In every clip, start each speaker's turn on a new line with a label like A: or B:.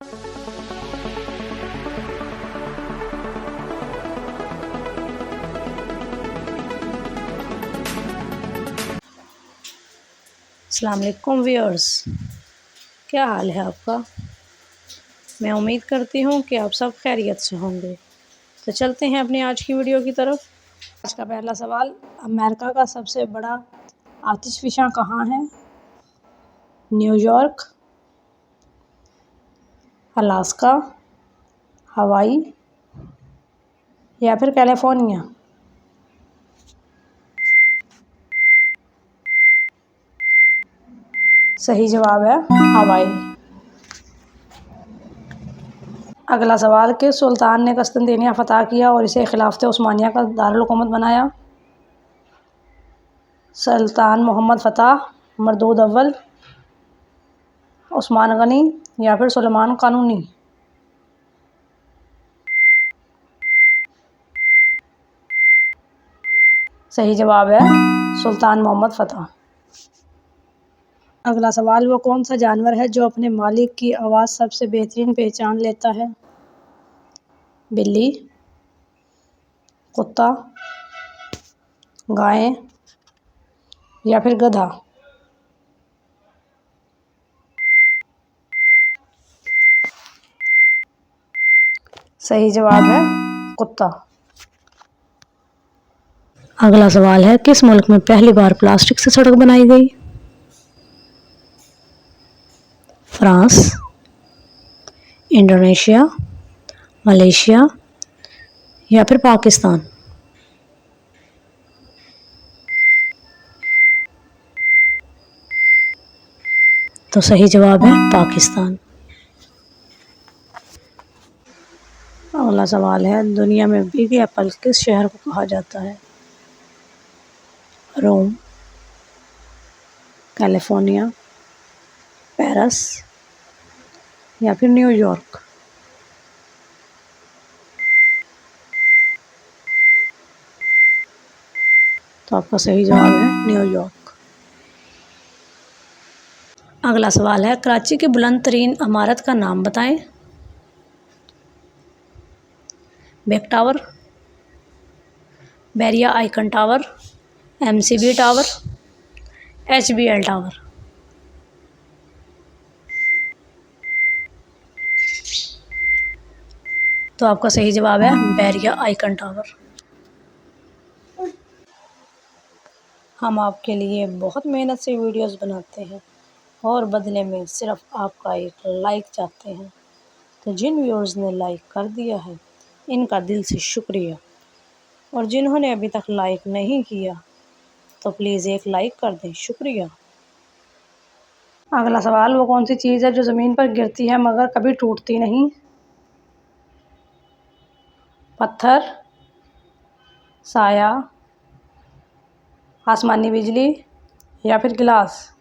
A: अस्सलाम वालेकुम व्यूअर्स, क्या हाल है आपका। मैं उम्मीद करती हूँ कि आप सब खैरियत से होंगे। तो चलते हैं अपनी आज की वीडियो की तरफ। आज का पहला सवाल, अमेरिका का सबसे बड़ा आतिशफिशा कहाँ है? न्यूयॉर्क, अलास्का, हवाई या फिर कैलिफोर्निया। सही जवाब है हवाई। अगला सवाल, किस सुल्तान ने कस्तंतिनिया फतह किया और इसे खिलाफत उस्मानिया का दारुल हुकूमत बनाया? सुल्तान मोहम्मद फ़तह, मरदूद अव्वल, उस्मान गनी या फिर सुलेमान कानूनी। सही जवाब है सुल्तान मोहम्मद फ़तह। अगला सवाल, वो कौन सा जानवर है जो अपने मालिक की आवाज़ सबसे बेहतरीन पहचान लेता है? बिल्ली, कुत्ता, गाय या फिर गधा। सही जवाब है कुत्ता। अगला सवाल है, किस मुल्क में पहली बार प्लास्टिक से सड़क बनाई गई? फ्रांस, इंडोनेशिया, मलेशिया या फिर पाकिस्तान। तो सही जवाब है पाकिस्तान। अगला सवाल है, दुनिया में बिग एप्पल किस शहर को कहा जाता है? रोम, कैलिफोर्निया, पेरिस या फिर न्यूयॉर्क। तो आपका सही जवाब है न्यूयॉर्क। अगला सवाल है, कराची की बुलंद तरीन इमारत का नाम बताएं। बेक Tower, Bahria Icon Tower, MCB Tower, HBL Tower. तो आपका सही जवाब है बैरिया आइकन टावर। हम आपके लिए बहुत मेहनत से वीडियोस बनाते हैं और बदले में सिर्फ आपका एक लाइक चाहते हैं। तो जिन व्यूअर्स ने लाइक कर दिया है, इनका दिल से शुक्रिया, और जिन्होंने अभी तक लाइक नहीं किया तो प्लीज़ एक लाइक कर दें, शुक्रिया। अगला सवाल, वो कौन सी चीज़ है जो ज़मीन पर गिरती है मगर कभी टूटती नहीं? पत्थर, साया, आसमानी बिजली या फिर गिलास।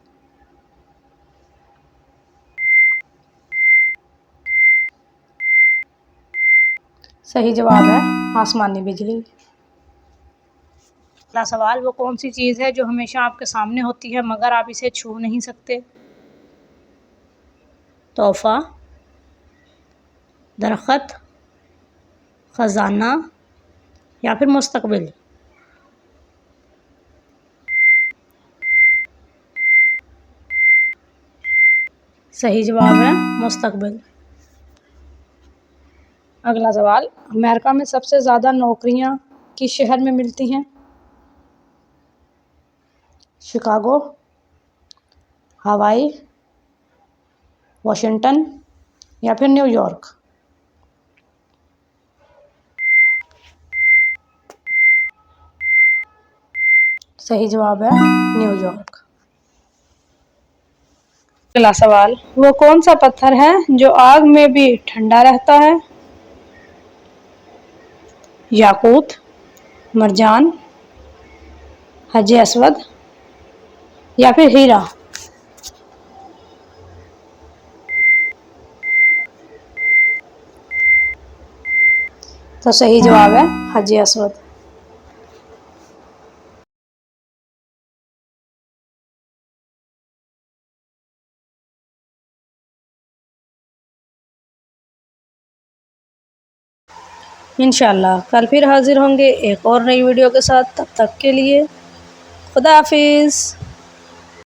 A: सही जवाब है आसमानी बिजली। अगला सवाल, वो कौन सी चीज़ है जो हमेशा आपके सामने होती है मगर आप इसे छू नहीं सकते? तोहफ़ा, दरख़्त, ख़जाना या फिर मुस्तकबिल। सही जवाब है मुस्तकबिल। अगला सवाल, अमेरिका में सबसे ज़्यादा नौकरियां किस शहर में मिलती हैं? शिकागो, हवाई, वाशिंगटन या फिर न्यूयॉर्क। सही जवाब है न्यूयॉर्क। अगला सवाल, वो कौन सा पत्थर है जो आग में भी ठंडा रहता है? याकूत, मरजान, हजे असवद या फिर हीरा। तो सही जवाब है हजे असवद। इंशाल्लाह कल फिर हाज़िर होंगे एक और नई वीडियो के साथ। तब तक के लिए खुदा हाफिज़।